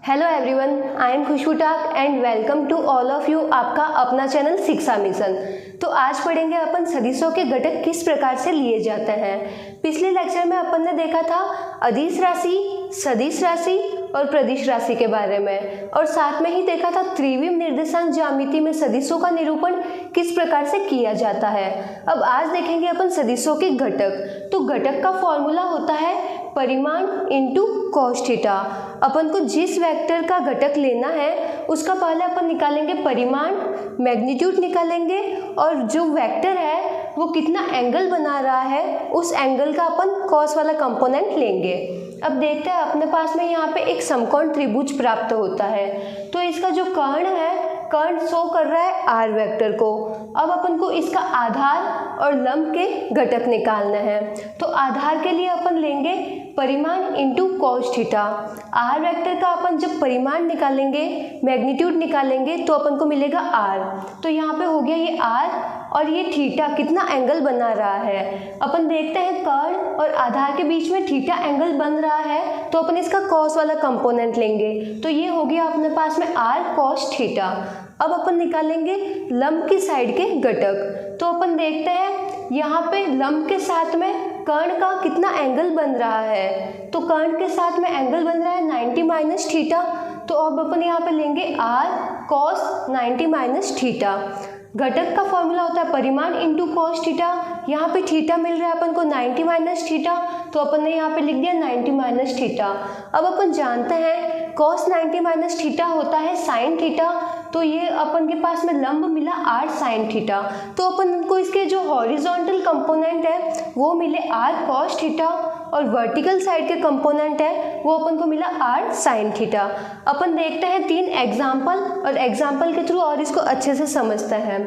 Hello everyone, I am Khushboo Tak and welcome to all of you आपका अपना channel शिक्षा mission. तो आज पढ़ेंगे अपन सदिशों के घटक किस प्रकार से लिए जाते हैं। पिछले लेक्चर में अपन ने देखा था अदिश राशि, सदिश राशि और प्रदिश राशि के बारे में, और साथ में ही देखा था त्रिविम निर्देशांक ज्यामिति में सदिशों का निरूपण किस प्रकार से किया जाता है। अब आज देखेंगे अपन सदिशों के घटक। तो घटक का फॉर्मूला होता है परिमाण इंटू कॉस थीटा। अपन को जिस वेक्टर का घटक लेना है उसका पहले अपन निकालेंगे परिमाण, मैग्नीट्यूड निकालेंगे, और जो वेक्टर है वो कितना एंगल बना रहा है उस एंगल का अपन कॉस वाला कंपोनेंट लेंगे। अब देखते हैं अपने पास में यहाँ पे एक समकोण त्रिभुज प्राप्त होता है। तो इसका जो कर्ण है, कर्ण शो कर रहा है आर वेक्टर को। अब अपन को इसका आधार और लंब के घटक निकालना है। तो आधार के लिए अपन लेंगे परिमाण into cos theta. R vector का अपन जब परिमाण निकालेंगे, मैग्नीट्यूड निकालेंगे, तो अपन को मिलेगा आर। तो यहाँ पे हो गया ये आर, और ये थीटा कितना एंगल बना रहा है। अपन देखते हैं कर्ण और आधार के बीच में थीटा एंगल बन रहा है, तो अपन इसका कॉस वाला कंपोनेंट लेंगे। तो ये हो गया अपने पास में आर कॉस थीटा। अब अपन निकालेंगे लंब की साइड के घटक। तो अपन देखते हैं यहाँ पे लंब के साथ में कर्ण का कितना एंगल बन रहा है। तो कर्ण के साथ में एंगल बन रहा है 90 माइनस थीटा। तो अब अपन यहाँ पे लेंगे आर कॉस 90 माइनस थीटा। घटक का फॉर्मूला होता है परिमाण इंटू कॉस थीटा। यहाँ पे थीटा मिल रहा है अपन को 90 माइनस थीटा, तो अपन ने यहाँ पे लिख दिया 90 माइनस थीटा। अब अपन जानते हैं कॉस 90 माइनस थीटा होता है साइन थीटा। तो ये अपन के पास में लंब मिला आर साइन थीटा। तो अपन को इसके जो हॉरिजॉन्टल कंपोनेंट है वो मिले आर कॉस थीटा, और वर्टिकल साइड के कंपोनेंट है वो अपन को मिला आर साइन थीटा। अपन देखते हैं 3 एग्जाम्पल, और एग्जाम्पल के थ्रू और इसको अच्छे से समझते हैं।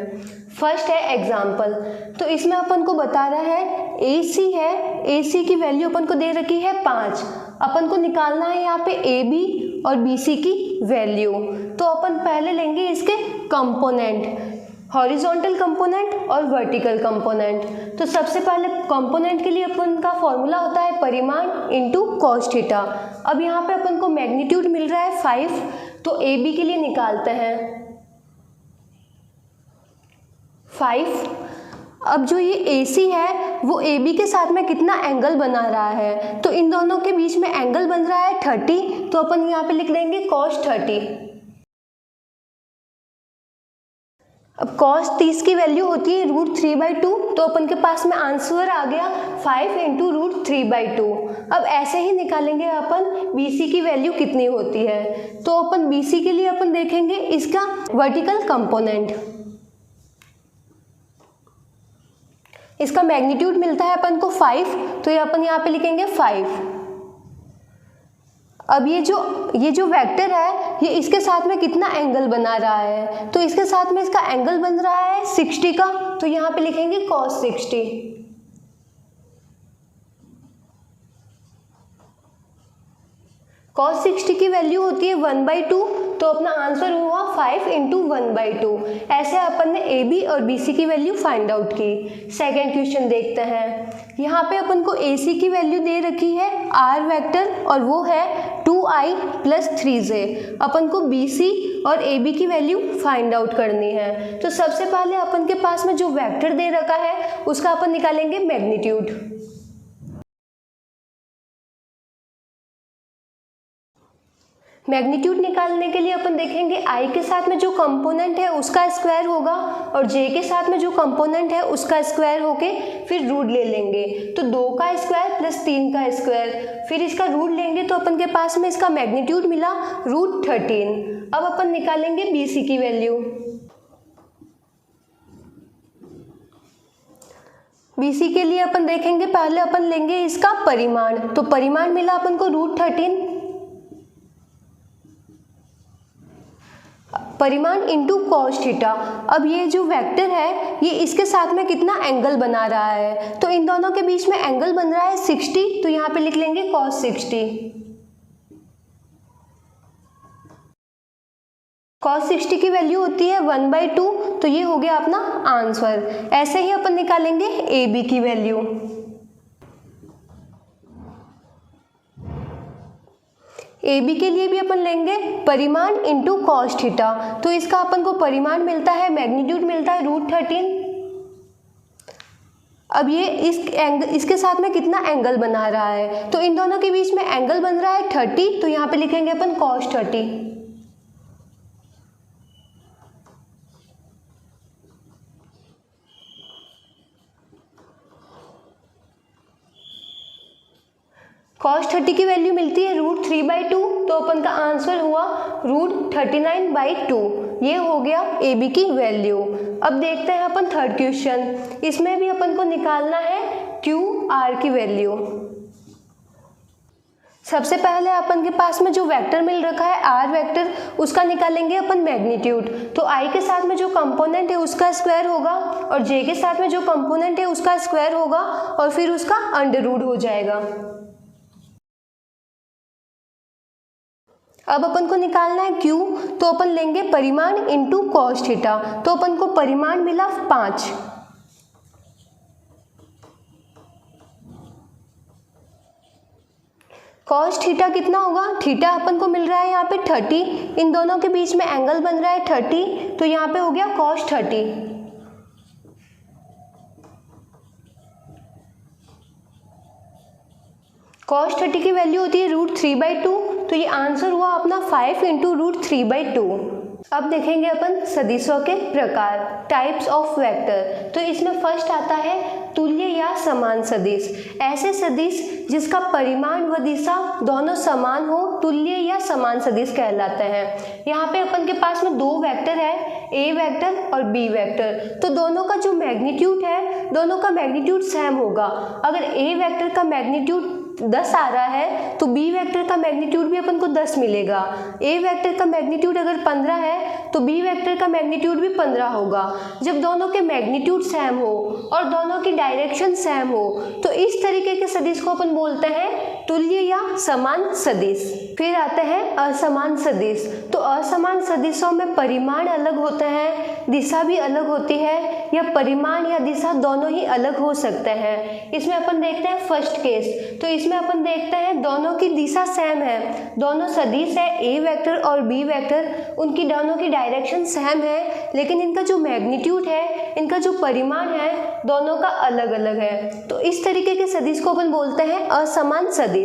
फर्स्ट है एग्जाम्पल। तो इसमें अपन को बता रहा है AC है, AC की वैल्यू अपन को दे रखी है 5। अपन को निकालना है यहाँ पे AB और BC की वैल्यू। तो अपन पहले लेंगे इसके कंपोनेंट, हॉरिजॉन्टल कंपोनेंट और वर्टिकल कंपोनेंट। तो सबसे पहले कंपोनेंट के लिए अपन का फॉर्मूला होता है परिमाण इंटू कॉस थीटा। अब यहाँ पे अपन को मैग्नीट्यूड मिल रहा है 5, तो AB के लिए निकालते हैं 5। अब जो ये AC है वो AB के साथ में कितना एंगल बना रहा है, तो इन दोनों के बीच में एंगल बन रहा है 30। तो अपन यहाँ पे लिख देंगे cos 30। अब cos 30 की वैल्यू होती है √3/2। तो अपन के पास में आंसर आ गया 5 इंटू √3/2। अब ऐसे ही निकालेंगे अपन BC की वैल्यू कितनी होती है। तो अपन BC के लिए अपन देखेंगे इसका वर्टिकल कंपोनेंट। इसका मैग्नीट्यूड मिलता है अपन को 5, तो ये अपन यहाँ पे लिखेंगे 5। अब ये जो वेक्टर है ये इसके साथ में कितना एंगल बना रहा है, तो इसके साथ में इसका एंगल बन रहा है 60 का। तो यहाँ पे लिखेंगे cos 60। cos 60 की वैल्यू होती है 1/2। तो अपना आंसर हुआ 5 इंटू 1/2। ऐसे अपन ने AB और BC की वैल्यू फाइंड आउट की। सेकेंड क्वेश्चन देखते हैं। यहाँ पे अपन को AC की वैल्यू दे रखी है R वेक्टर, और वो है 2i + 3j। अपन को BC और AB की वैल्यू फाइंड आउट करनी है। तो सबसे पहले अपन के पास में जो वेक्टर दे रखा है उसका अपन निकालेंगे मैग्नीट्यूड। मैग्नीट्यूड निकालने के लिए अपन देखेंगे I के साथ में जो कंपोनेंट है उसका स्क्वायर होगा, और J के साथ में जो कंपोनेंट है उसका स्क्वायर होके फिर रूट ले लेंगे। तो 2 का स्क्वायर प्लस 3 का स्क्वायर, फिर इसका रूट लेंगे तो अपन के पास में इसका मैग्नीट्यूड मिला √13। अब अपन निकालेंगे BC की वैल्यू। BC के लिए अपन देखेंगे पहले अपन लेंगे इसका परिमाण। तो परिमाण मिला अपन को √13। परिमाण इंटू कॉस थीटा। अब ये जो वेक्टर है ये इसके साथ में कितना एंगल बना रहा है, तो इन दोनों के बीच में एंगल बन रहा है 60। तो यहाँ पे लिख लेंगे cos 60। cos 60 की वैल्यू होती है 1/2। तो ये हो गया अपना आंसर। ऐसे ही अपन निकालेंगे AB की वैल्यू। ए बी के लिए भी अपन लेंगे परिमाण इंटू कॉस थीटा। तो इसका अपन को परिमाण मिलता है, मैग्नीट्यूड मिलता है √13। अब ये इसके साथ में कितना एंगल बना रहा है, तो इन दोनों के बीच में एंगल बन रहा है 30, तो यहाँ पे लिखेंगे अपन cos 30। cos 30 की वैल्यू मिलती है √3/2, तो अपन का आंसर हुआ √39/2। ये हो गया ए बी की वैल्यू। अब देखते हैं अपन थर्ड क्वेश्चन। इसमें भी अपन को निकालना है क्यू आर की वैल्यू। सबसे पहले अपन के पास में जो वेक्टर मिल रखा है आर वेक्टर, उसका निकालेंगे अपन मैग्नीट्यूड। तो आई के साथ में जो कंपोनेंट है उसका स्क्वायर होगा और जे के साथ में जो कंपोनेंट है उसका स्क्वायर होगा और फिर उसका अंडर रूट हो जाएगा। अब अपन को निकालना है Q, तो अपन लेंगे परिमाण इंटू कॉस थीटा। तो अपन को परिमाण मिला 5। कॉस थीटा कितना होगा, थीटा अपन को मिल रहा है यहाँ पे 30, इन दोनों के बीच में एंगल बन रहा है 30, तो यहाँ पे हो गया cos 30। cos 30 की वैल्यू होती है √3/2, तो ये आंसर हुआ अपना 5 इंटू √3/2। अब देखेंगे अपन सदिशों के प्रकार, टाइप्स ऑफ वेक्टर। तो इसमें फर्स्ट आता है तुल्य या समान सदिश। ऐसे सदिश जिसका परिमाण व दिशा दोनों समान हो, तुल्य या समान सदिश कहलाते हैं। यहाँ पे अपन के पास में दो वेक्टर है, ए वेक्टर और बी वेक्टर। तो दोनों का जो मैग्नीट्यूड है, दोनों का मैग्नीट्यूड सेम होगा। अगर ए वेक्टर का मैग्नीट्यूड 10 आ रहा है तो बी वेक्टर का मैग्नीट्यूड भी अपन को 10 मिलेगा। ए वेक्टर का मैग्नीट्यूड अगर 15 है तो बी वेक्टर का मैग्नीट्यूड भी 15 होगा। जब दोनों के मैग्नीट्यूड सेम हो और दोनों की डायरेक्शन सेम हो तो इस तरीके के सदिश को अपन बोलते हैं तुल्य या समान सदिश। फिर आते हैं असमान सदिश। तो असमान सदिशों में परिमाण अलग होते हैं, दिशा भी अलग होती है, या परिमाण या दिशा दोनों ही अलग हो सकते हैं। इसमें अपन देखते हैं फर्स्ट केस। तो इसमें अपन देखते हैं दोनों की दिशा सेम है, दोनों सदिश है ए वेक्टर और बी वेक्टर, उनकी दोनों की डायरेक्शन सेम है, लेकिन इनका जो मैग्नीट्यूड है, इनका जो परिमाण है, दोनों का अलग अलग है। तो इस तरीके के सदिश को अपन बोलते हैं असमान सदिश।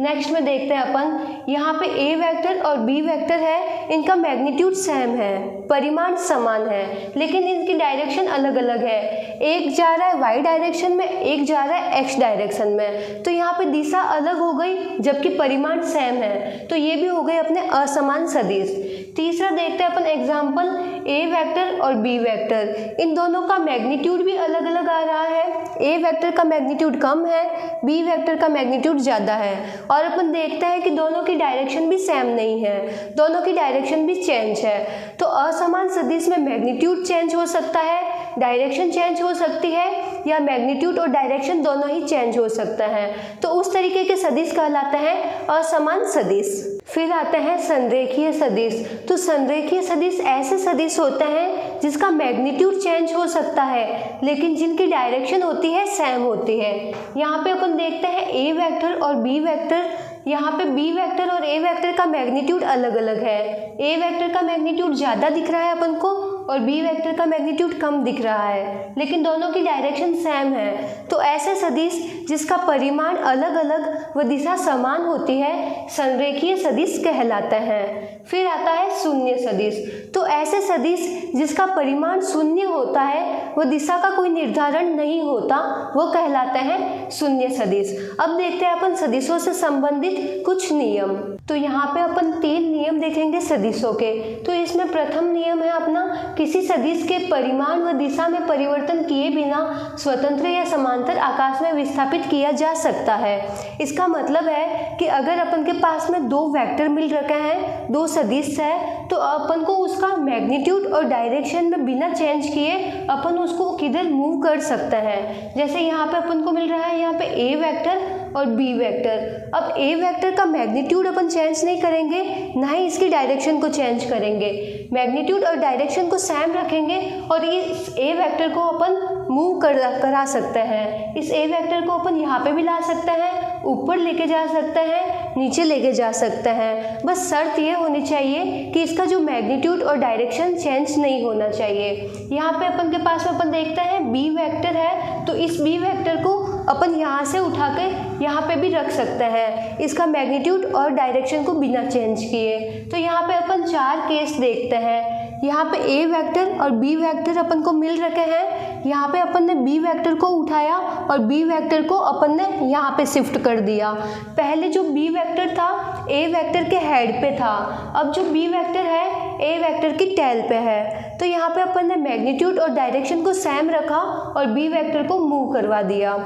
नेक्स्ट में देखते हैं अपन, यहाँ पे ए वेक्टर और बी वेक्टर है, इनका मैग्नीट्यूड सेम है, परिमाण समान है, लेकिन इनकी डायरेक्शन अलग अलग है। एक जा रहा है वाई डायरेक्शन में, एक जा रहा है एक्स डायरेक्शन में। तो यहाँ पे दिशा अलग हो गई जबकि परिमाण सेम है, तो ये भी हो गए अपने असमान सदिश। तीसरा देखते हैं अपन एग्जाम्पल, ए वेक्टर और बी वेक्टर, इन दोनों का मैग्नीट्यूड भी अलग अलग आ रहा है। ए वेक्टर का मैग्नीट्यूड कम है, बी वेक्टर का मैग्नीट्यूड ज़्यादा है, और अपन देखते हैं कि दोनों की डायरेक्शन भी सेम नहीं है, दोनों की डायरेक्शन भी चेंज है। तो असमान सदिश में मैग्नीट्यूड चेंज हो सकता है, डायरेक्शन चेंज हो सकती है, या मैग्नीट्यूड और डायरेक्शन दोनों ही चेंज हो सकता है। तो उस तरीके के सदिश कहलाते हैं असमान सदिश। फिर आते हैं संरेखीय सदिश। तो संरेखीय सदिश ऐसे सदिश होते हैं जिसका मैग्नीट्यूड चेंज हो सकता है, लेकिन जिनकी डायरेक्शन होती है सेम होती है। यहाँ पे अपन देखते हैं ए वेक्टर और बी वेक्टर, यहाँ पे बी वेक्टर और ए वेक्टर का मैग्नीट्यूड अलग अलग है। ए वेक्टर का मैग्नीट्यूड ज़्यादा दिख रहा है अपन को और बी वेक्टर का मैग्नीट्यूड कम दिख रहा है, लेकिन दोनों की डायरेक्शन सेम है। तो ऐसे सदिश जिसका परिमाण अलग अलग व दिशा समान होती है, संरेखीय सदिश कहलाते हैं। फिर आता है शून्य सदिश। तो ऐसे सदिश जिसका परिमाण शून्य होता है व दिशा का कोई निर्धारण नहीं होता, वो कहलाते हैं शून्य सदिश। अब देखते हैं अपन सदिशों से संबंधित कुछ नियम। तो यहाँ पे अपन 3 नियम देखेंगे सदिशों के। तो इसमें प्रथम नियम है अपना, किसी सदिश के परिमाण व दिशा में परिवर्तन किए बिना स्वतंत्र या समांतर आकाश में विस्थापित किया जा सकता है। इसका मतलब है कि अगर अपन के पास में 2 वेक्टर मिल रखे हैं, 2 सदिश है, तो अपन को उसका मैग्नीट्यूड और डायरेक्शन में बिना चेंज किए अपन उसको किधर मूव कर सकते हैं। जैसे यहाँ पे अपन को मिल रहा है यहाँ पे ए वेक्टर और बी वेक्टर। अब ए वेक्टर का मैग्नीट्यूड अपन चेंज नहीं करेंगे, ना ही इसकी डायरेक्शन को चेंज करेंगे, मैग्नीट्यूड और डायरेक्शन को सेम रखेंगे और इस ए वेक्टर को अपन मूव करा सकते हैं। इस ए वेक्टर को अपन यहाँ पे भी ला सकते हैं, ऊपर लेके जा सकते हैं, नीचे लेके जा सकते हैं। बस शर्त ये होनी चाहिए कि इसका जो मैग्नीट्यूड और डायरेक्शन चेंज नहीं होना चाहिए। यहाँ पे अपन के पास में अपन देखते हैं बी वेक्टर है, तो इस बी वेक्टर को अपन यहाँ से उठाकर यहाँ पे भी रख सकते हैं, इसका मैग्नीट्यूड और डायरेक्शन को बिना चेंज किए। तो यहाँ पे अपन 4 केस देखते हैं। यहाँ पे ए वेक्टर और बी वेक्टर अपन को मिल रखे हैं। यहाँ पे अपन ने बी वेक्टर को उठाया और बी वेक्टर को अपन ने यहाँ पे शिफ्ट कर दिया। पहले जो बी वेक्टर था ए वेक्टर के हेड पे था, अब जो बी वेक्टर है ए वेक्टर की टेल पे है। तो यहाँ पे अपन ने मैग्नीट्यूड और डायरेक्शन को सेम रखा और बी वेक्टर को मूव करवा दिया।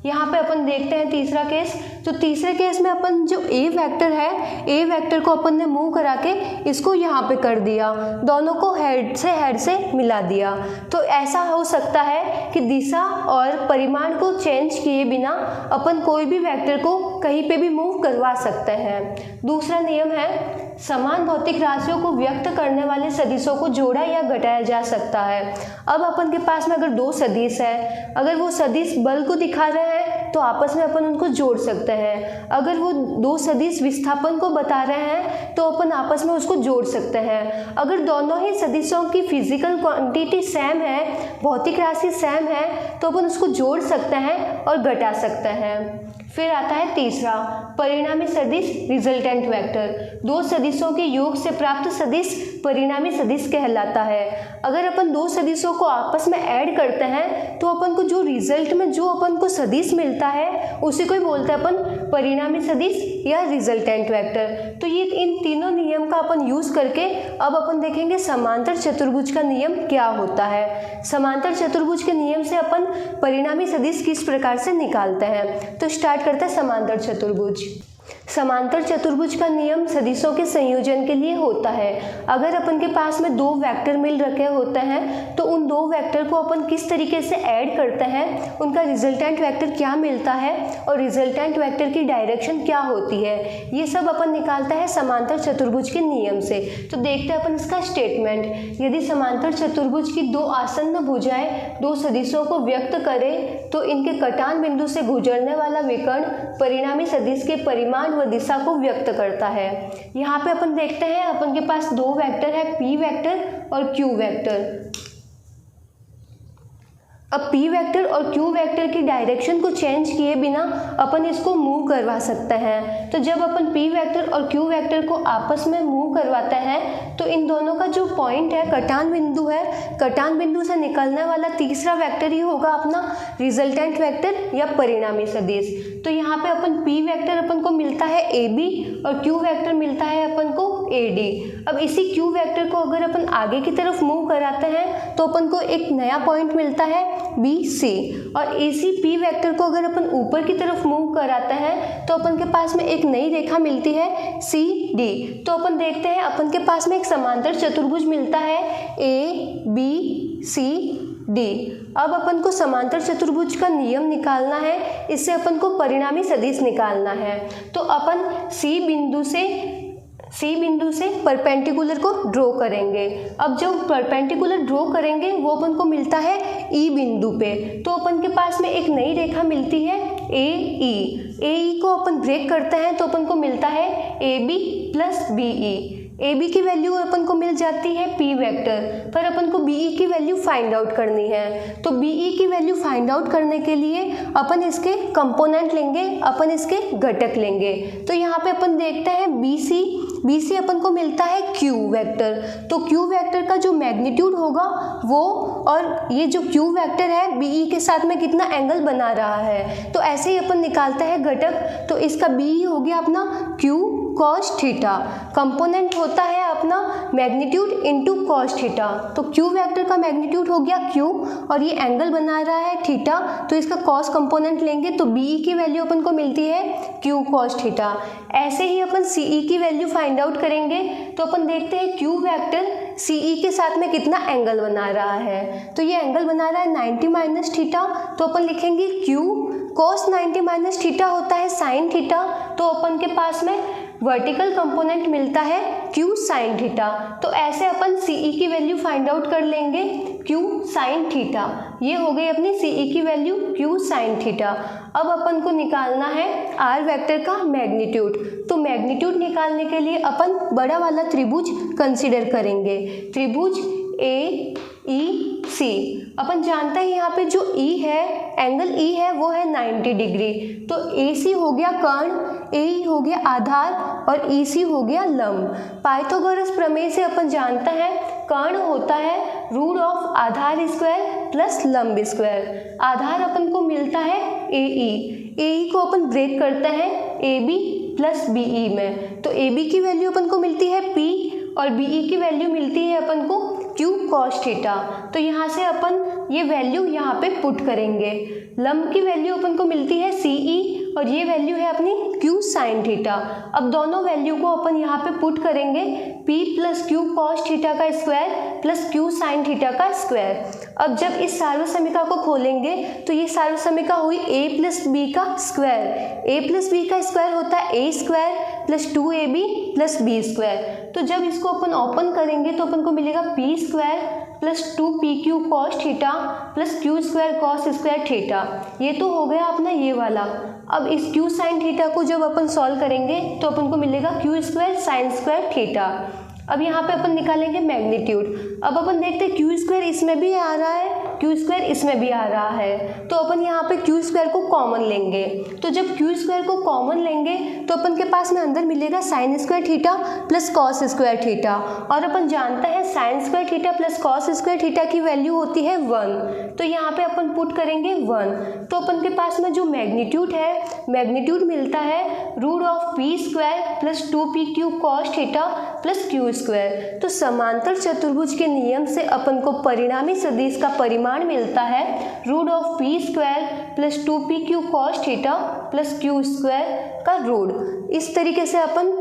यहाँ पे अपन देखते हैं तीसरा केस। तो तीसरे केस में अपन जो ए वेक्टर है ए वेक्टर को अपन ने मूव करा के इसको यहाँ पे कर दिया, दोनों को हेड से मिला दिया। तो ऐसा हो सकता है कि दिशा और परिमाण को चेंज किए बिना अपन कोई भी वेक्टर को कहीं पे भी मूव करवा सकते हैं। दूसरा नियम है समान भौतिक राशियों को व्यक्त करने वाले सदिशों को जोड़ा या घटाया जा सकता है। अब अपन के पास में अगर 2 सदिश है, अगर वो सदिश बल को दिखा रहे हैं तो आपस में अपन उनको जोड़ सकते हैं। अगर वो 2 सदिश विस्थापन को बता रहे हैं तो अपन आपस में उसको जोड़ सकते हैं। अगर दोनों ही सदिशों की फिजिकल क्वांटिटी सेम है, भौतिक राशि सेम है, तो अपन उसको जोड़ सकते हैं और घटा सकते हैं। फिर आता है तीसरा परिणामी सदिश रिजल्टेंट वेक्टर। 2 सदिशों के योग से प्राप्त सदिश परिणामी सदिश कहलाता है। अगर अपन 2 सदिशों को आपस में ऐड करते हैं तो अपन को जो रिजल्ट में जो अपन को सदिश मिलता है उसी को ही बोलते हैं अपन परिणामी सदिश या रिजल्टेंट वेक्टर। तो ये इन तीनों नियम का अपन यूज करके अब अपन देखेंगे समांतर चतुर्भुज का नियम क्या होता है। समांतर चतुर्भुज के नियम से अपन परिणामी सदिश किस प्रकार से निकालते हैं। तो स्टार्ट करते हैं समांतर चतुर्भुज। समांतर चतुर्भुज का नियम सदिशों के संयोजन के लिए होता है। अगर अपन के पास में 2 वेक्टर मिल रखे होते हैं तो उन 2 वेक्टर को अपन किस तरीके से ऐड करते हैं, उनका रिजल्टेंट वेक्टर क्या मिलता है और रिजल्टेंट वेक्टर की डायरेक्शन क्या होती है, ये सब अपन निकालता है समांतर चतुर्भुज के नियम से। तो देखते हैं अपन इसका स्टेटमेंट। यदि समांतर चतुर्भुज की 2 आसन्न भुजाएं 2 सदिशों को व्यक्त करें तो इनके कटान बिंदु से गुजरने वाला विकर्ण परिणामी सदिश के परिमाण व दिशा को व्यक्त करता है। यहाँ पे अपन देखते हैं अपन के पास 2 वेक्टर है, पी वेक्टर और क्यू वेक्टर। अब पी वेक्टर और क्यू वेक्टर की डायरेक्शन को चेंज किए बिना अपन इसको मूव करवा सकते हैं। तो जब अपन पी वेक्टर और क्यू वेक्टर को आपस में मूव करवाते हैं तो इन दोनों का जो पॉइंट है कटान बिंदु है, कटान बिंदु से निकलने वाला तीसरा वेक्टर ही होगा अपना रिजल्टेंट वेक्टर या परिणामी सदिश। तो यहाँ पे अपन पी वेक्टर अपन को मिलता है ए बी और क्यू वेक्टर मिलता है अपन को ए डी। अब इसी क्यू वेक्टर को अगर अपन आगे की तरफ मूव कराते हैं तो अपन को एक नया पॉइंट मिलता है बी सी, और इसी पी वेक्टर को अगर अपन ऊपर की तरफ मूव कराते हैं तो अपन के पास में एक नई रेखा मिलती है सी डी। तो अपन देखते हैं अपन के पास में एक समांतर चतुर्भुज मिलता है ए बी सी डी। अब अपन को समांतर चतुर्भुज का नियम निकालना है, इससे अपन को परिणामी सदिश निकालना है। तो अपन सी बिंदु से परपेंडिकुलर को ड्रॉ करेंगे। अब जो परपेंडिकुलर ड्रॉ करेंगे वो अपन को मिलता है ई बिंदु पे। तो अपन के पास में एक नई रेखा मिलती है ए ई को अपन ब्रेक करते हैं तो अपन को मिलता है A B plus B E. A B की वैल्यू अपन को मिल जाती है पी वेक्टर, पर अपन को बी ई की वैल्यू फाइंड आउट करनी है। तो बी ई की वैल्यू फाइंड आउट करने के लिए अपन इसके कंपोनेंट लेंगे, अपन इसके घटक लेंगे। तो यहाँ पे अपन देखते हैं बी सी अपन को मिलता है क्यू वेक्टर। तो क्यू वेक्टर का जो मैग्नीट्यूड होगा वो, और ये जो क्यू वेक्टर है बी ई के साथ में कितना एंगल बना रहा है, तो ऐसे ही अपन निकालते हैं घटक। तो इसका बी ई हो गया अपना क्यू कॉस थीटा, कंपोनेंट होता है अपना मैग्नीट्यूड इनटू कॉस थीटा। तो क्यू वेक्टर का मैग्नीट्यूड हो गया क्यू और ये एंगल बना रहा है थीटा, तो इसका कॉस कंपोनेंट लेंगे तो बी ई की वैल्यू अपन को मिलती है क्यू कॉस थीटा। ऐसे ही अपन सी ई की वैल्यू फाइंड आउट करेंगे तो अपन देखते हैं क्यू वेक्टर सी ई के साथ में कितना एंगल बना रहा है। तो ये एंगल बना रहा है 90 माइनस थीटा, तो अपन लिखेंगे क्यू कॉस 90 माइनस थीटा होता है साइन थीटा। तो अपन के पास में वर्टिकल कंपोनेंट मिलता है क्यू साइन थीटा। तो ऐसे अपन CE की वैल्यू फाइंड आउट कर लेंगे, क्यू साइन थीटा। ये हो गई अपनी CE की वैल्यू क्यू साइन थीटा। अब अपन को निकालना है R वेक्टर का मैग्नीट्यूड। तो मैग्नीट्यूड निकालने के लिए अपन बड़ा वाला त्रिभुज कंसीडर करेंगे, त्रिभुज AEC। अपन जानते हैं यहाँ पे जो E है, एंगल E है वो है 90 डिग्री। तो AC हो गया कर्ण, AE हो गया आधार और EC हो गया लंब। पाइथागोरस प्रमेय से अपन जानते हैं कर्ण होता है रूट ऑफ आधार स्क्वायर प्लस लंब स्क्वायर। आधार अपन को मिलता है AE को अपन ब्रेक करते हैं AB प्लस BE में। तो AB की वैल्यू अपन को मिलती है P और BE की वैल्यू मिलती है अपन को Q cos थीटा। तो यहाँ से अपन ये वैल्यू यहाँ पे पुट करेंगे। लंब की वैल्यू अपन को मिलती है CE और ये वैल्यू है अपनी Q sin थीटा। अब दोनों वैल्यू को अपन यहाँ पे पुट करेंगे, P plus Q cos theta का square plus Q sin theta का स्क्वायर। अब जब इस सार्वसमिका को खोलेंगे तो ये सार्वसमिका हुई A प्लस B का स्क्वायर। A प्लस B का स्क्वायर होता है A square plus 2AB plus B square. तो जब इसको अपन ओपन करेंगे तो अपन को मिलेगा P square plus 2PQ cos theta plus Q square cos square theta. ये तो हो गया अपना ये वाला। अब इस Q साइन थीटा को जब अपन सॉल्व करेंगे तो अपन को मिलेगा Q square sine square theta. अब यहाँ पे अपन निकालेंगे मैग्नीट्यूड। अब अपन देखते हैं Q स्क्वायर इसमें भी आ रहा है, Q स्क्वायर इसमें भी आ रहा है। तो अपन यहाँ पे Q स्क्वायर को कॉमन लेंगे। तो जब Q स्क्वायर को कॉमन लेंगे तो अपन के पास में अंदर मिलेगा sine square theta plus cos square theta. और अपन जानते हैं sine square theta plus cos square theta की वैल्यू होती है 1। तो यहाँ पे अपन पुट करेंगे 1। तो अपन के पास में जो मैग्नीट्यूड है, मैग्नीट्यूड मिलता है root of P square plus 2PQ cos theta plus Q square. तो समांतर चतुर्भुज के नियम से अपन को परिणामी सदिश का परिमाण मिलता है root of P square plus 2PQ cos theta plus Q square का रूट। इस तरीके से अपन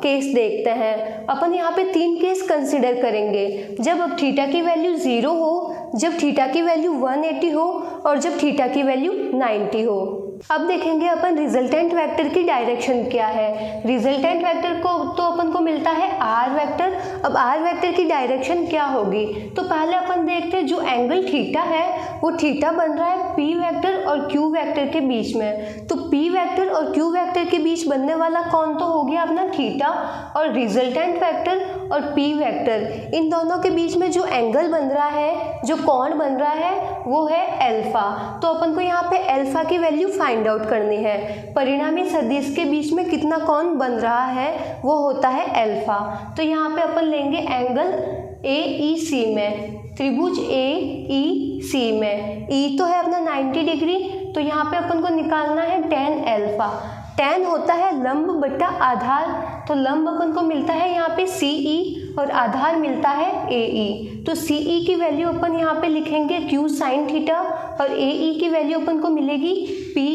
केस देखते हैं। अपन यहाँ पे 3 केस कंसिडर करेंगे, जब अब थीटा की वैल्यू 0 हो, जब थीटा की वैल्यू 180 हो और जब थीटा की वैल्यू 90 हो। अब देखेंगे अपन रिजल्टेंट वेक्टर की डायरेक्शन क्या है। रिजल्टेंट वेक्टर को तो अपन को मिलता है R वेक्टर। अब R वेक्टर की डायरेक्शन क्या होगी, तो पहले अपन देखते हैं जो एंगल थीटा है वो थीटा बन रहा है P वेक्टर और Q वेक्टर के बीच में। तो P वेक्टर और Q वेक्टर के बीच बनने वाला कौन तो हो गया अपना थीटा, और रिजल्टेंट वेक्टर और P वेक्टर इन दोनों के बीच में जो एंगल बन रहा है, जो कोण बन रहा है वो है अल्फा। तो अपन को यहाँ पे अल्फा की वैल्यू फाइंड आउट करनी है। परिणामी सदिश के बीच में कितना कोण बन रहा है वो होता है अल्फा। तो यहाँ पे अपन लेंगे एंगल AEC में, त्रिभुज AEC में। E तो है अपना 90 डिग्री, तो यहाँ पे अपन को निकालना है tan अल्फा। tan होता है लंब बटा आधार, तो लंब अपन को मिलता है यहाँ पे CE और आधार मिलता है AE। तो CE की वैल्यू अपन यहाँ पे लिखेंगे Q साइन थीटा और AE की वैल्यू अपन को मिलेगी P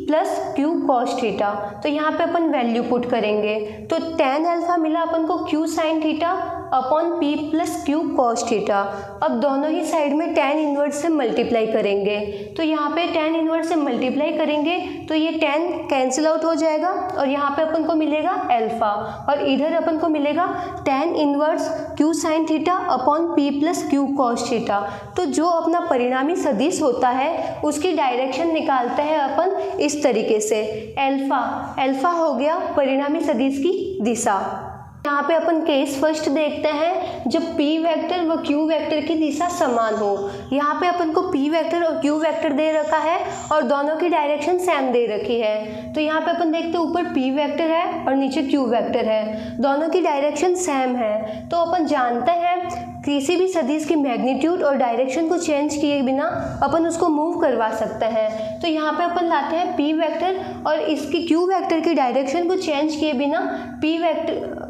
plus Q cos theta. तो यहाँ पे अपन वैल्यू पुट करेंगे, तो tan अल्फा मिला अपन को Q sine theta upon P plus Q cos theta. अब दोनों ही साइड में tan इनवर्स से मल्टीप्लाई करेंगे, तो यहाँ पे tan इनवर्स से मल्टीप्लाई करेंगे तो ये tan कैंसिल आउट हो जाएगा और यहाँ पे अपन को मिलेगा अल्फा, और इधर अपन को मिलेगा tan inverse Q sine theta upon P plus Q cos theta. तो जो अपना परिणामी सदिश होता है उसकी डायरेक्शन निकालते हैं अपन इस तरीके से। अल्फा हो गया परिणामी सदिश की दिशा। यहाँ पे अपन केस फर्स्ट देखते हैं, जब P वेक्टर व Q वेक्टर की दिशा समान हो। यहाँ पे अपन को P वेक्टर और Q वेक्टर दे रखा है और दोनों की डायरेक्शन सेम दे रखी है। तो यहाँ पे अपन देखते हैं ऊपर P वेक्टर है और नीचे Q वेक्टर है, दोनों की डायरेक्शन सेम है। तो अपन जानते हैं किसी भी सदिश की मैग्नीट्यूड और डायरेक्शन को चेंज किए बिना अपन उसको मूव करवा सकते हैं। तो यहाँ पे अपन लाते हैं P वेक्टर और इसकी Q वेक्टर की डायरेक्शन को चेंज किए बिना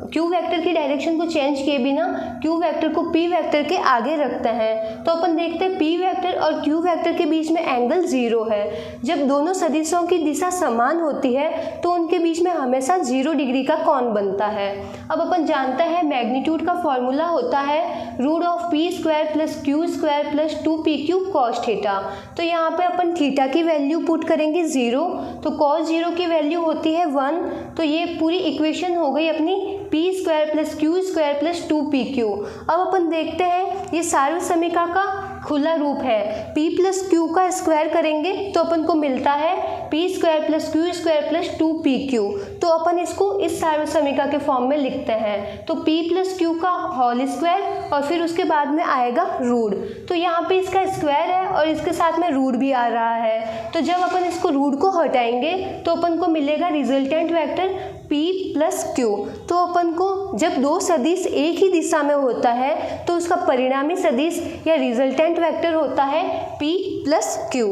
Q वेक्टर की डायरेक्शन को चेंज किए बिना Q वेक्टर को P वेक्टर के आगे रखते हैं। तो अपन देखते हैं P वेक्टर और Q वेक्टर के बीच में एंगल 0 है। जब दोनों सदिशों की दिशा समान होती है तो उनके बीच में हमेशा 0 डिग्री का कोण बनता है। अब अपन जानते हैं मैग्नीट्यूड का फॉर्मूला होता है root of P square plus Q square plus 2PQ cos theta. तो यहाँ पे अपन थीटा की वैल्यू पुट करेंगे 0, तो कॉस 0 की वैल्यू होती है 1। तो ये पूरी इक्वेशन हो गई अपनी P square plus Q square plus 2pq। अब अपन देखते हैं ये सार्वत्रिक समीकरण का खुला रूप है। p प्लस क्यू का स्क्वायर करेंगे तो अपन को मिलता है P square plus Q square plus 2pq। तो अपन इसको इस सार्वत्रिक समीकरण के फॉर्म में लिखते हैं। तो p प्लस क्यू का होल स्क्वायर और फिर उसके बाद में आएगा रूट। तो यहाँ पे इसका स्क्वायर है और इसके साथ में रूट भी आ रहा है। तो जब अपन इसको रूट को हटाएंगे तो अपन को मिलेगा resultant vector p plus Q. तो अपन को जब दो सदिश एक ही दिशा में होता है तो उसका परिणामी सदिश या रिजल्टेंट वेक्टर होता है p प्लस क्यू।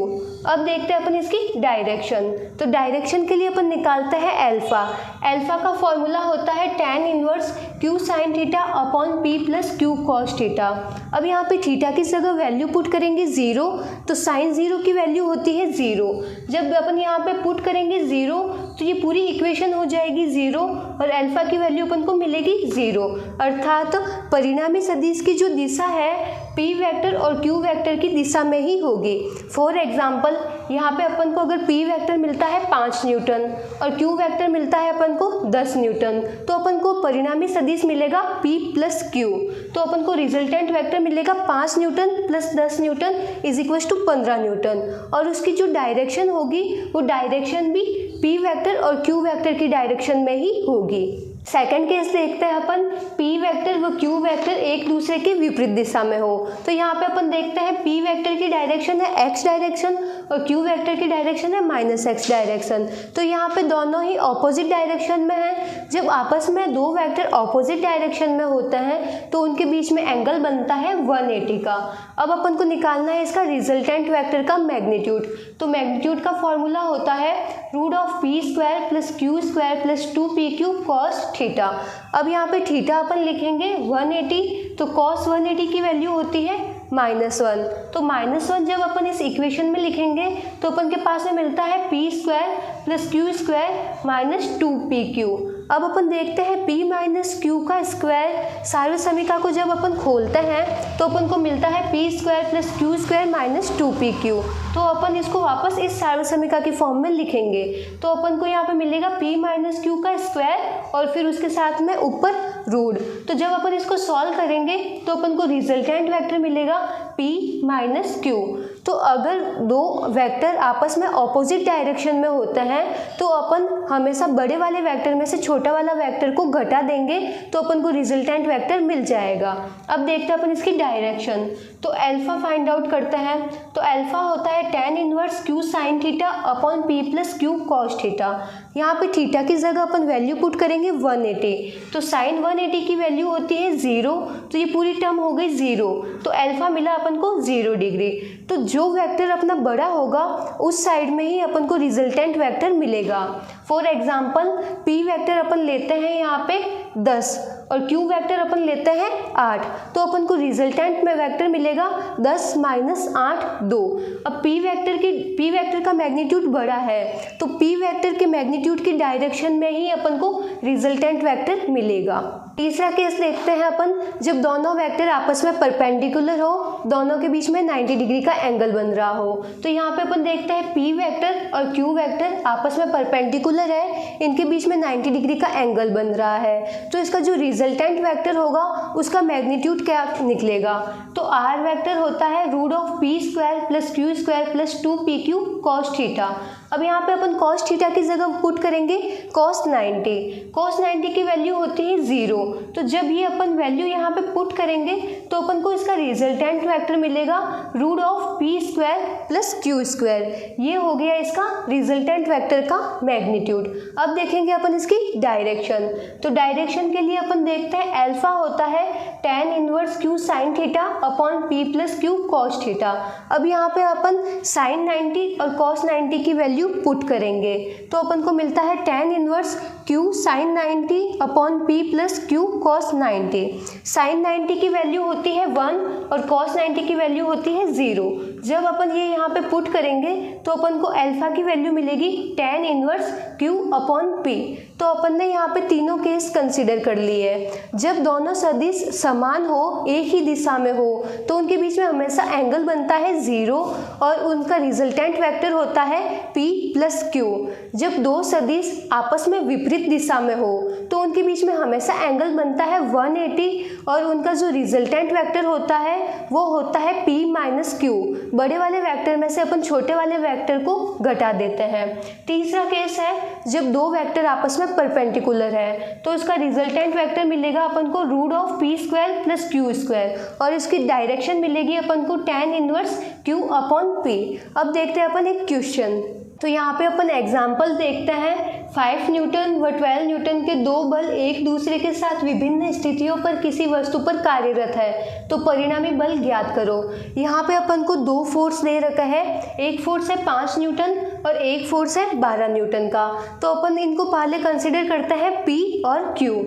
अब देखते हैं अपन इसकी डायरेक्शन। तो डायरेक्शन के लिए अपन निकालते हैं अल्फा। अल्फा का फॉर्मूला होता है tan inverse q sin theta upon p plus q cos theta. अब यहाँ पे थीटा की जगह वैल्यू पुट करेंगे 0, तो साइन 0 की वैल्यू होती है 0। जब अपन यहाँ पे पुट करेंगे 0 तो ये पूरी इक्वेशन हो जाएगी 0 और अल्फा की वैल्यू अपन को मिलेगी 0। अर्थात परिणामी सदिश की जो दिशा है p वेक्टर और q वेक्टर की दिशा में ही होगी। फॉर एग्जाम्पल यहाँ पे अपन को अगर p वेक्टर मिलता है 5 न्यूटन और q वेक्टर मिलता है अपन को 10 न्यूटन, तो अपन को परिणामी सदिश मिलेगा p प्लस q। तो अपन को रिजल्टेंट वेक्टर मिलेगा 5 newton plus 10 newton is equal to 15 newton. और उसकी जो डायरेक्शन होगी वो डायरेक्शन भी p वेक्टर और q वेक्टर की डायरेक्शन में ही होगी। सेकंड केस देखते हैं अपन, p वेक्टर व q वेक्टर एक दूसरे के विपरीत दिशा में हो। तो यहाँ पे अपन देखते हैं p वेक्टर की डायरेक्शन है x डायरेक्शन और q वेक्टर की डायरेक्शन है -x डायरेक्शन। तो यहाँ पे दोनों ही ऑपोजिट डायरेक्शन में हैं। जब आपस में दो वेक्टर ऑपोजिट डायरेक्शन में होते हैं तो उनके बीच में एंगल बनता है 180 का। अब अपन को निकालना है इसका रिजल्टेंट वेक्टर का मैग्नीट्यूड। तो मैग्नीट्यूड का फॉर्मूला होता है root of p square plus q square plus 2pq cos theta. अब यहाँ पे थीटा अपन लिखेंगे 180, तो cos 180 की वैल्यू होती है -1। तो -1 जब अपन इस इक्वेशन में लिखेंगे तो अपन के पास में मिलता है p square plus q square minus 2pq। अब अपन देखते हैं p माइनस क्यू का स्क्वायर सार्वत्रिक समीकरण को जब अपन खोलते हैं तो अपन को मिलता है p square plus Q square minus 2pq। तो अपन इसको वापस इस सार्वत्रिक समीकरण की फॉर्म में लिखेंगे। तो अपन को यहाँ पे मिलेगा p माइनस क्यू का स्क्वायर और फिर उसके साथ में ऊपर रूट। तो जब अपन इसको सॉल्व करेंगे तो अपन को रिजल्टेंट वेक्टर मिलेगा p माइनस क्यू। तो अगर दो वेक्टर आपस में ऑपोजिट डायरेक्शन में होते हैं तो अपन हमेशा बड़े वाले वेक्टर में से छोटा वाला वेक्टर को घटा देंगे तो अपन को रिजल्टेंट वेक्टर मिल जाएगा। अब देखते हैं अपन इसकी डायरेक्शन। तो अल्फा फाइंड आउट करते हैं। तो अल्फा होता है tan inverse q sin theta upon p plus q cos theta. यहाँ पे थीटा की जगह अपन वैल्यू पुट करेंगे 180, तो साइन 180 की वैल्यू होती है 0, तो ये पूरी टर्म हो गई 0। तो अल्फा मिला अपन को 0 डिग्री। तो जो वेक्टर अपना बड़ा होगा उस साइड में ही अपन को रिजल्टेंट वेक्टर मिलेगा। फॉर एग्जाम्पल p वेक्टर अपन लेते हैं यहाँ पे 10 और q वेक्टर अपन लेते हैं 8, तो अपन को रिजल्टेंट में वेक्टर मिलेगा 10 माइनस 8 2। अब p वेक्टर का मैग्नीट्यूड बड़ा है तो p वेक्टर के मैग्नीट्यूड की डायरेक्शन में ही अपन को रिजल्टेंट वेक्टर मिलेगा। तीसरा केस देखते हैं अपन, जब दोनों वेक्टर आपस में परपेंडिकुलर हो, दोनों के बीच में 90 डिग्री का एंगल बन रहा हो। तो यहाँ पे अपन देखते हैं p वेक्टर और q वेक्टर आपस में परपेंडिकुलर है, इनके बीच में 90 डिग्री का एंगल बन रहा है। तो इसका जो रिजल्टेंट वेक्टर होगा उसका मैग्नीट्यूड क्या निकलेगा। तो r वेक्टर होता है root of p square plus q square plus 2pq cos theta. अब यहाँ पे अपन cos थीटा की जगह पुट करेंगे cos 90 की वैल्यू होती है 0। तो जब ये अपन वैल्यू यहाँ पे पुट करेंगे तो अपन को इसका रिजल्टेंट वेक्टर मिलेगा root of p square plus q square. ये हो गया इसका रिजल्टेंट वेक्टर का मैग्नीट्यूड। अब देखेंगे अपन इसकी डायरेक्शन। तो डायरेक्शन के लिए अपन देखते हैं अल्फा होता है tan inverse q sin theta upon p plus q cos theta. अब यहाँ पे अपन sin 90 और cos 90 की वैल्यू पुट करेंगे तो अपन को मिलता है tan inverse q sin 90 upon p plus q cos 90। sin 90 की वैल्यू होती है 1 और cos 90 की वैल्यू होती है 0। जब अपन ये यहाँ पे पुट करेंगे तो अपन को अल्फा की वैल्यू मिलेगी tan inverse q upon p। तो अपन ने यहाँ पे तीनों केस कंसिडर कर लिए। जब दोनों सदिश समान हो, एक ही दिशा में हो, तो उनके बीच में हमेशा एंगल बनता है 0 और उनका रिजल्टेंट वेक्टर होता है p प्लस q। जब दो सदिश आपस में विपरीत दिशा में हो तो उनके बीच में हमेशा एंगल बनता है 180 और उनका जो रिजल्टेंट वेक्टर होता है वो होता है p माइनस क्यू। बड़े वाले वेक्टर में से अपन छोटे वाले वेक्टर को घटा देते हैं। तीसरा केस है जब दो वेक्टर आपस में परपेंडिकुलर है तो इसका रिजल्टेंट वेक्टर मिलेगा अपन को root of p square plus Q square और इसकी डायरेक्शन मिलेगी अपन को tan inverse q upon p। अब देखते हैं अपन एक क्वेश्चन। तो यहाँ पे अपन एग्जाम्पल देखते हैं 5 न्यूटन व 12 न्यूटन के दो बल एक दूसरे के साथ विभिन्न स्थितियों पर किसी वस्तु पर कार्यरत है तो परिणामी बल ज्ञात करो। यहाँ पे अपन को दो फोर्स दे रखा है, एक फोर्स है 5 न्यूटन और एक फोर्स है 12 न्यूटन का। तो अपन इनको पहले कंसिडर करते हैं P और Q।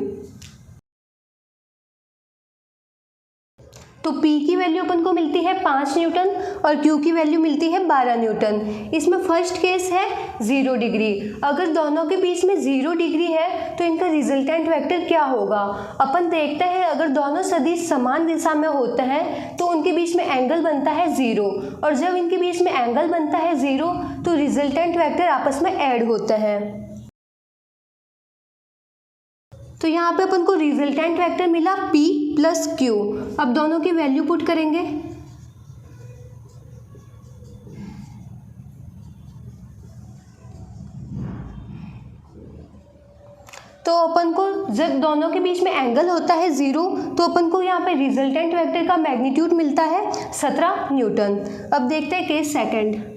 तो P की वैल्यू अपन को मिलती है 5 न्यूटन और Q की वैल्यू मिलती है 12 न्यूटन। इसमें फर्स्ट केस है 0 डिग्री। अगर दोनों के बीच में 0 डिग्री है तो इनका रिजल्टेंट वेक्टर क्या होगा। अपन देखते हैं अगर दोनों सदिश समान दिशा में होते हैं तो उनके बीच में एंगल बनता है 0 और जब इनके बीच में एंगल बनता है 0 तो रिजल्टेंट वेक्टर आपस में ऐड होते हैं। तो यहाँ पे अपन को रिजल्टेंट वेक्टर मिला P प्लस Q। अब दोनों की वैल्यू पुट करेंगे। तो अपन को जब दोनों के बीच में एंगल होता है 0 तो अपन को यहाँ पे रिजल्टेंट वेक्टर का मैग्नीट्यूड मिलता है 17 न्यूटन। अब देखते हैं केस सेकंड।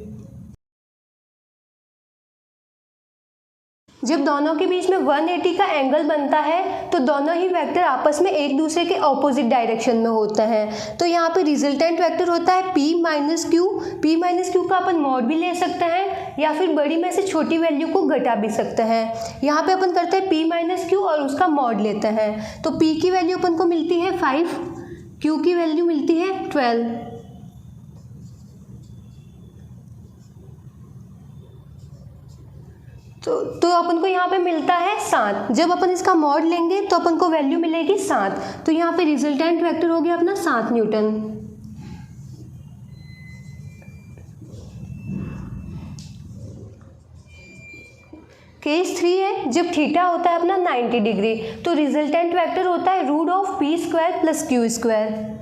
जब दोनों के बीच में 180 का एंगल बनता है तो दोनों ही वेक्टर आपस में एक दूसरे के ऑपोजिट डायरेक्शन में होते हैं। तो यहाँ पे रिजल्टेंट वेक्टर होता है P minus Q. P minus Q का अपन मॉड भी ले सकते हैं या फिर बड़ी में से छोटी वैल्यू को घटा भी सकते हैं। यहाँ पे अपन करते हैं P माइनस क्यू और उसका मॉड लेते हैं। तो P की वैल्यू अपन को मिलती है 5, Q की वैल्यू मिलती है 12। तो अपन को यहाँ पे मिलता है 7। जब अपन इसका मॉड लेंगे तो अपन को वैल्यू मिलेगी 7। तो यहाँ पे रिजल्टेंट वेक्टर हो गया अपना 7 न्यूटन। केस 3 है जब थीटा होता है अपना 90 डिग्री तो रिजल्टेंट वेक्टर होता है root of p square plus Q square.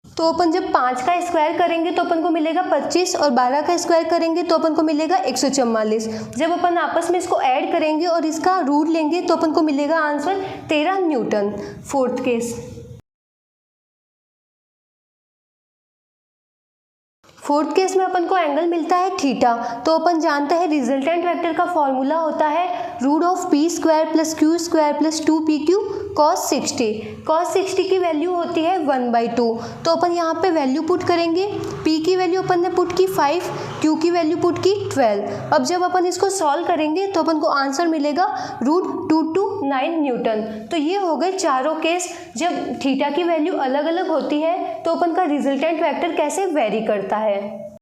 तो अपन जब 5 का स्क्वायर करेंगे तो अपन को मिलेगा 25 और 12 का स्क्वायर करेंगे तो अपन को मिलेगा 144। जब अपन आपस में इसको ऐड करेंगे और इसका रूट लेंगे तो अपन को मिलेगा answer 13 Newton. Fourth case. Fourth case में अपन को एंगल मिलता है थीटा। तो अपन जानते हैं रिजल्टेंट वेक्टर का फॉर्मूला होता है root of p square plus Q square plus 2pq cos 60। cos 60 की वैल्यू होती है 1/2। तो अपन यहाँ पे वैल्यू पुट करेंगे। p की वैल्यू अपन ने पुट की 5, q की वैल्यू पुट की 12। अब जब अपन इसको सॉल्व करेंगे तो अपन को आंसर मिलेगा रूट 229 न्यूटन। तो ये हो गए चारों केस जब थीटा की वैल्यू अलग अलग होती है तो अपन का रिजल्टेंट वेक्टर कैसे वेरी करता है।